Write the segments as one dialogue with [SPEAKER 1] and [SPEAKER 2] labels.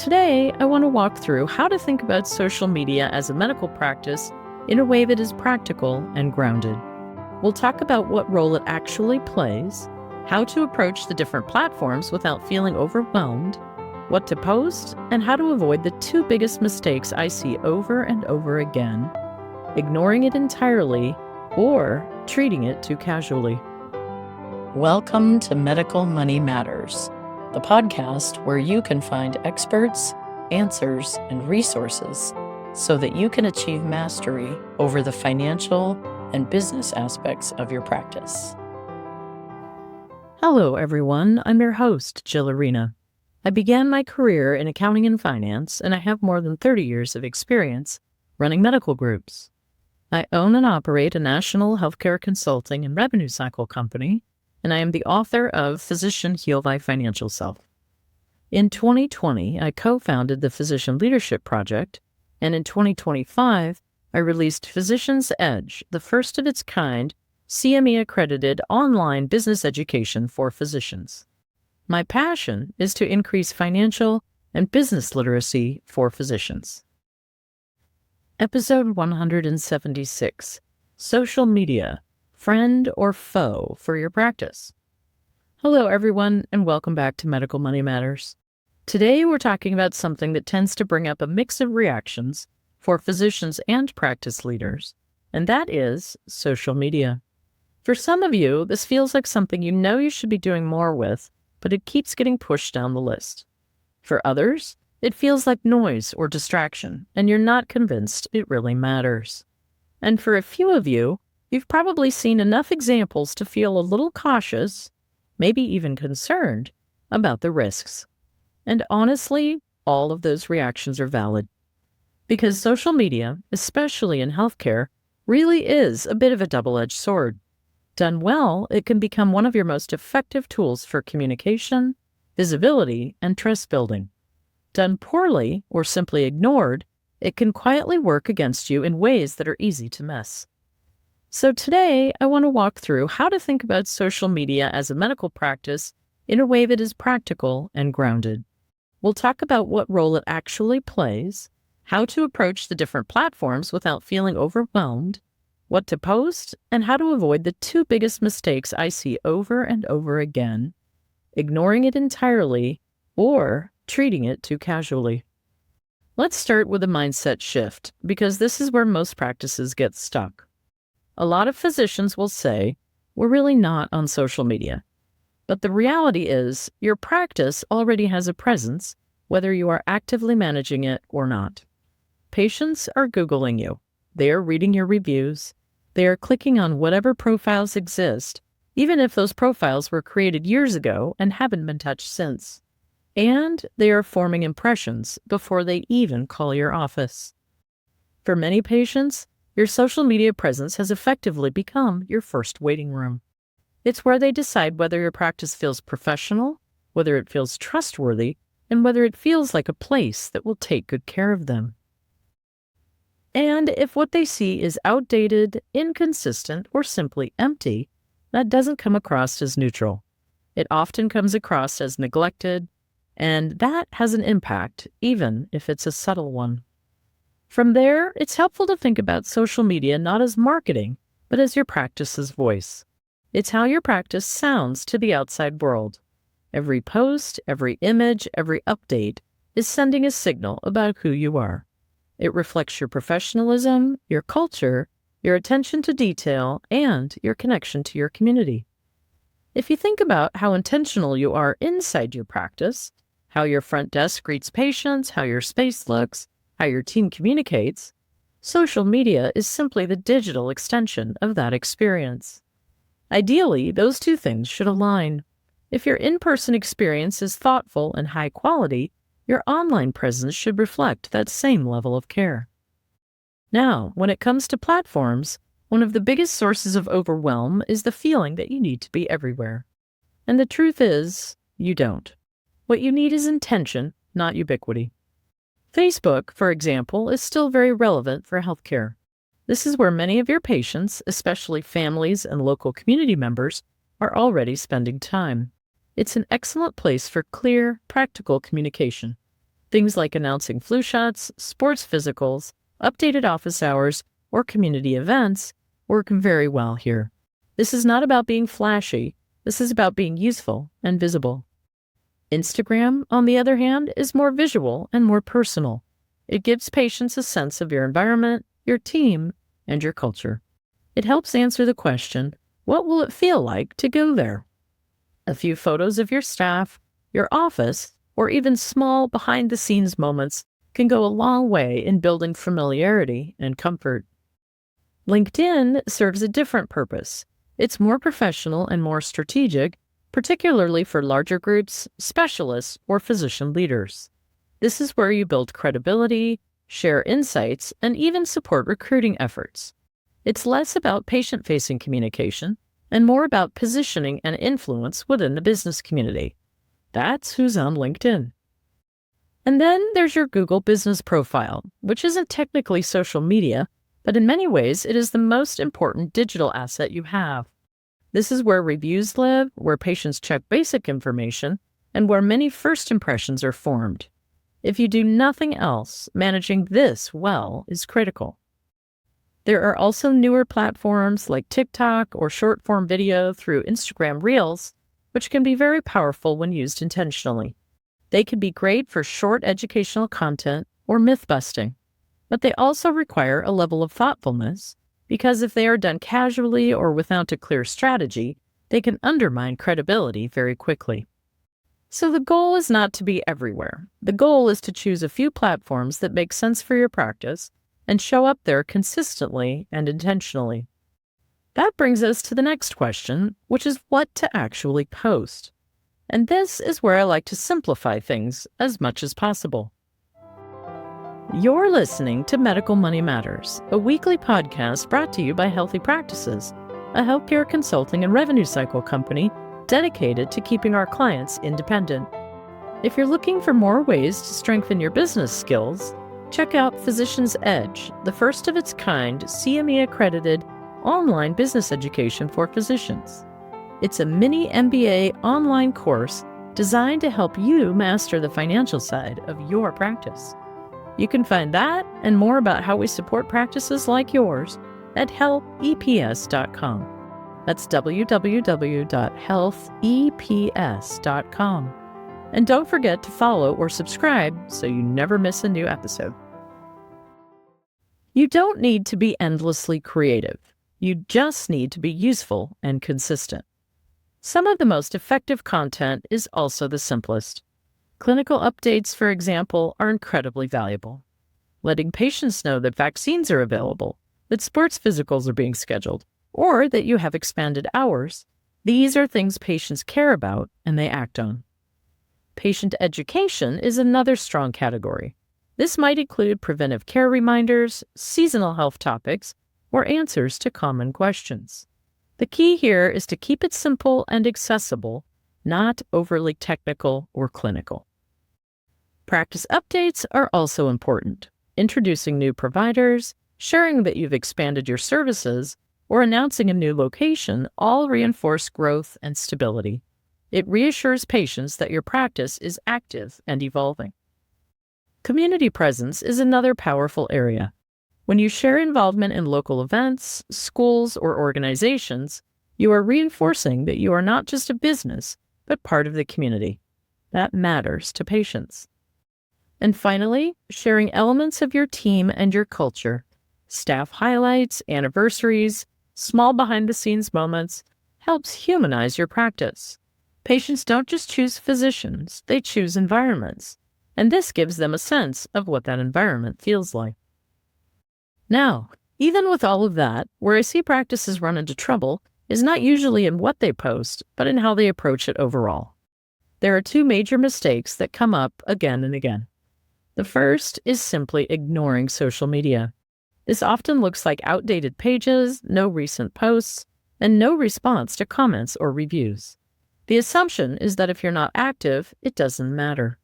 [SPEAKER 1] today, I want to walk through how to think about social media as a medical practice in a way that is practical and grounded. We'll talk about what role it actually plays, how to approach the different platforms without feeling overwhelmed, what to post, and how to avoid the two biggest mistakes I see over and over again: ignoring it entirely or treating it too casually. Welcome to Medical Money Matters, the podcast where you can find experts, answers, and resources so that you can achieve mastery over the financial and business aspects of your practice. Hello, everyone. I'm your host, Jill Arena. I began my career in accounting and finance, and I have more than 30 years of experience running medical groups. I own and operate a national healthcare consulting and revenue cycle company, and I am the author of Physician Heal Thy Financial Self. In 2020, I co-founded the Physician Leadership Project, and in 2025, I released Physician's Edge, the first of its kind CME-accredited online business education for physicians. My passion is to increase financial and business literacy for physicians. Episode 176, Social Media, Friend or Foe for Your Practice. Hello, everyone, and welcome back to Medical Money Matters. Today, we're talking about something that tends to bring up a mix of reactions for physicians and practice leaders, and that is social media. For some of you, this feels like something you know you should be doing more with, but it keeps getting pushed down the list. For others, it feels like noise or distraction, and you're not convinced it really matters. And for a few of you, you've probably seen enough examples to feel a little cautious, maybe even concerned, about the risks. And honestly, all of those reactions are valid. Because social media, especially in healthcare, really is a bit of a double-edged sword. Done well, it can become one of your most effective tools for communication, visibility, and trust building. Done poorly, or simply ignored, it can quietly work against you in ways that are easy to miss. So today, I want to walk through how to think about social media as a medical practice in a way that is practical and grounded. We'll talk about what role it actually plays, how to approach the different platforms without feeling overwhelmed, what to post, and how to avoid the two biggest mistakes I see over and over again: ignoring it entirely or treating it too casually. Let's start with a mindset shift, because this is where most practices get stuck. A lot of physicians will say, "We're really not on social media." But the reality is, your practice already has a presence, whether you are actively managing it or not. Patients are Googling you. They are reading your reviews. They are clicking on whatever profiles exist, even if those profiles were created years ago and haven't been touched since. And they are forming impressions before they even call your office. For many patients, your social media presence has effectively become your first waiting room. It's where they decide whether your practice feels professional, whether it feels trustworthy, and whether it feels like a place that will take good care of them. And if what they see is outdated, inconsistent, or simply empty, that doesn't come across as neutral. It often comes across as neglected, and that has an impact, even if it's a subtle one. From there, it's helpful to think about social media not as marketing, but as your practice's voice. It's how your practice sounds to the outside world. Every post, every image, every update is sending a signal about who you are. It reflects your professionalism, your culture, your attention to detail, and your connection to your community. If you think about how intentional you are inside your practice, how your front desk greets patients, how your space looks, how your team communicates, social media is simply the digital extension of that experience. Ideally, those two things should align. If your in-person experience is thoughtful and high quality, your online presence should reflect that same level of care. Now, when it comes to platforms, one of the biggest sources of overwhelm is the feeling that you need to be everywhere. And the truth is, you don't. What you need is intention, not ubiquity. Facebook, for example, is still very relevant for healthcare. This is where many of your patients, especially families and local community members, are already spending time. It's an excellent place for clear, practical communication. Things like announcing flu shots, sports physicals, updated office hours, or community events work very well here. This is not about being flashy. This is about being useful and visible. Instagram, on the other hand, is more visual and more personal. It gives patients a sense of your environment, your team, and your culture. It helps answer the question, what will it feel like to go there? A few photos of your staff, your office, or even small behind-the-scenes moments can go a long way in building familiarity and comfort. LinkedIn serves a different purpose. It's more professional and more strategic, particularly for larger groups, specialists, or physician leaders. This is where you build credibility, share insights, and even support recruiting efforts. It's less about patient-facing communication and more about positioning and influence within the business community. That's who's on LinkedIn. And then there's your Google Business Profile, which isn't technically social media, but in many ways it is the most important digital asset you have. This is where reviews live, where patients check basic information, and where many first impressions are formed. If you do nothing else, managing this well is critical. There are also newer platforms like TikTok or short-form video through Instagram Reels, which can be very powerful when used intentionally. They can be great for short educational content or myth-busting, but they also require a level of thoughtfulness because if they are done casually or without a clear strategy, they can undermine credibility very quickly. So the goal is not to be everywhere. The goal is to choose a few platforms that make sense for your practice and show up there consistently and intentionally. That brings us to the next question, which is what to actually post. And this is where I like to simplify things as much as possible. You're listening to Medical Money Matters, a weekly podcast brought to you by Healthy Practices, a healthcare consulting and revenue cycle company dedicated to keeping our clients independent. If you're looking for more ways to strengthen your business skills, check out Physician's Edge, the first of its kind CME-accredited online business education for physicians. It's a mini MBA online course designed to help you master the financial side of your practice. You can find that and more about how we support practices like yours at healtheps.com. That's www.healtheps.com. And don't forget to follow or subscribe so you never miss a new episode. You don't need to be endlessly creative. You just need to be useful and consistent. Some of the most effective content is also the simplest. Clinical updates, for example, are incredibly valuable. Letting patients know that vaccines are available, that sports physicals are being scheduled, or that you have expanded hours, these are things patients care about and they act on. Patient education is another strong category. This might include preventive care reminders, seasonal health topics, or answers to common questions. The key here is to keep it simple and accessible, not overly technical or clinical. Practice updates are also important. Introducing new providers, sharing that you've expanded your services, or announcing a new location all reinforce growth and stability. It reassures patients that your practice is active and evolving. Community presence is another powerful area. When you share involvement in local events, schools, or organizations, you are reinforcing that you are not just a business, but part of the community. That matters to patients. And finally, sharing elements of your team and your culture, staff highlights, anniversaries, small behind-the-scenes moments, helps humanize your practice. Patients don't just choose physicians, they choose environments, and this gives them a sense of what that environment feels like. Now, even with all of that, where I see practices run into trouble is not usually in what they post, but in how they approach it overall. There are two major mistakes that come up again and again. The first is simply ignoring social media. This often looks like outdated pages, no recent posts, and no response to comments or reviews. The assumption is that if you're not active, it doesn't matter.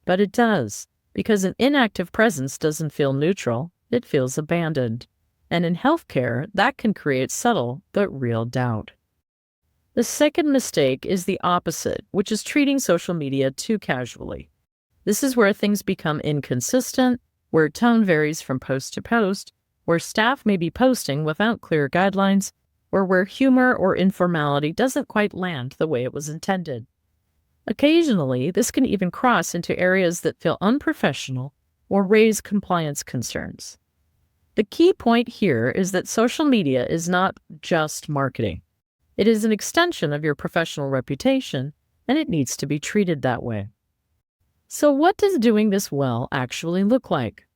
[SPEAKER 1] But it does, because an inactive presence doesn't feel neutral, it feels abandoned. And in healthcare, that can create subtle but real doubt. The second mistake is the opposite, which is treating social media too casually. This is where things become inconsistent, where tone varies from post to post, where staff may be posting without clear guidelines, or where humor or informality doesn't quite land the way it was intended. Occasionally, this can even cross into areas that feel unprofessional or raise compliance concerns. The key point here is that social media is not just marketing. It is an extension of your professional reputation, and it needs to be treated that way. So what does doing this well actually look like?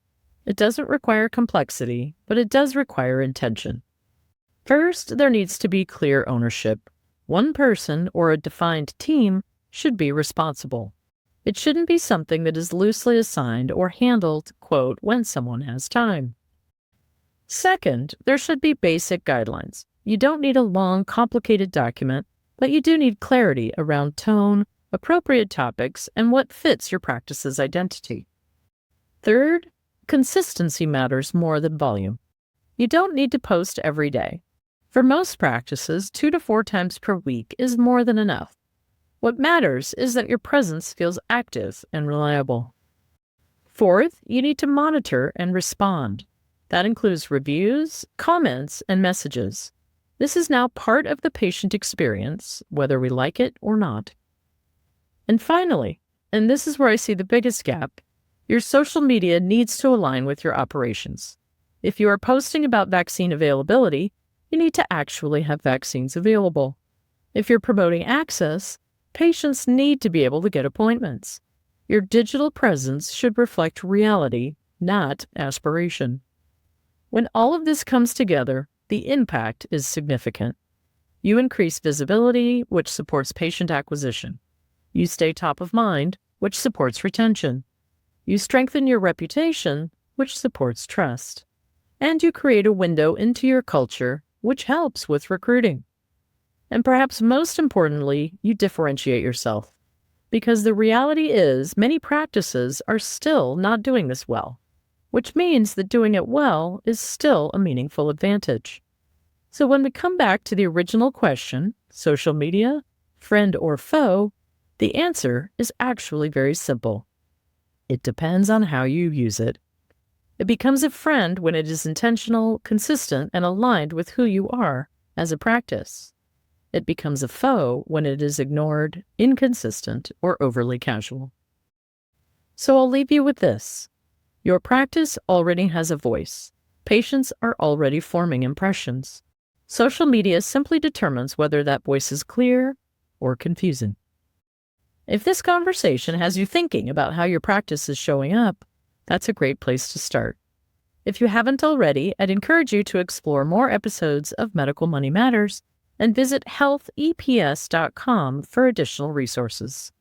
[SPEAKER 1] It doesn't require complexity, but it does require intention. First, there needs to be clear ownership. One person or a defined team should be responsible. It shouldn't be something that is loosely assigned or handled, quote, when someone has time. Second, there should be basic guidelines. You don't need a long, complicated document, but you do need clarity around tone, appropriate topics, and what fits your practice's identity. Third, consistency matters more than volume. You don't need to post every day. For most practices, 2 to 4 times per week is more than enough. What matters is that your presence feels active and reliable. Fourth, you need to monitor and respond. That includes reviews, comments, and messages. This is now part of the patient experience, whether we like it or not. And finally, and this is where I see the biggest gap, your social media needs to align with your operations. If you are posting about vaccine availability, you need to actually have vaccines available. If you're promoting access, patients need to be able to get appointments. Your digital presence should reflect reality, not aspiration. When all of this comes together, the impact is significant. You increase visibility, which supports patient acquisition. You stay top of mind, which supports retention. You strengthen your reputation, which supports trust. And you create a window into your culture, which helps with recruiting. And perhaps most importantly, you differentiate yourself. Because the reality is many practices are still not doing this well, which means that doing it well is still a meaningful advantage. So when we come back to the original question, social media, friend or foe, the answer is actually very simple. It depends on how you use it. It becomes a friend when it is intentional, consistent, and aligned with who you are as a practice. It becomes a foe when it is ignored, inconsistent, or overly casual. So I'll leave you with this. Your practice already has a voice. Patients are already forming impressions. Social media simply determines whether that voice is clear or confusing. If this conversation has you thinking about how your practice is showing up, that's a great place to start. If you haven't already, I'd encourage you to explore more episodes of Medical Money Matters and visit healtheps.com for additional resources.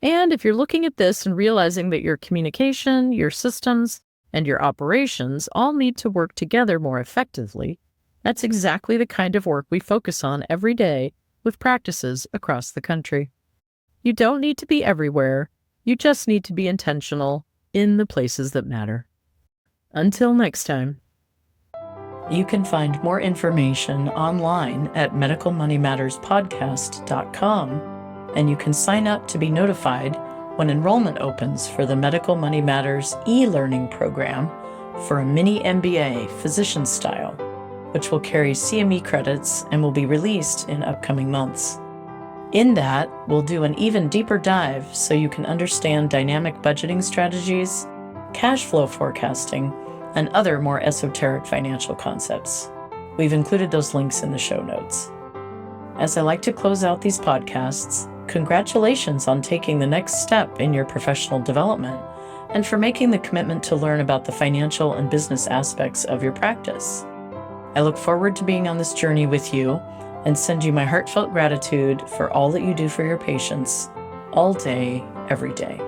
[SPEAKER 1] And if you're looking at this and realizing that your communication, your systems, and your operations all need to work together more effectively, that's exactly the kind of work we focus on every day with practices across the country. You don't need to be everywhere. You just need to be intentional in the places that matter. Until next time. You can find more information online at medicalmoneymatterspodcast.com, and you can sign up to be notified when enrollment opens for the Medical Money Matters e-learning program for a mini MBA physician style, which will carry CME credits and will be released in upcoming months. In that, we'll do an even deeper dive so you can understand dynamic budgeting strategies, cash flow forecasting, and other more esoteric financial concepts. We've included those links in the show notes. As I like to close out these podcasts, congratulations on taking the next step in your professional development and for making the commitment to learn about the financial and business aspects of your practice. I look forward to being on this journey with you and send you my heartfelt gratitude for all that you do for your patients all day, every day.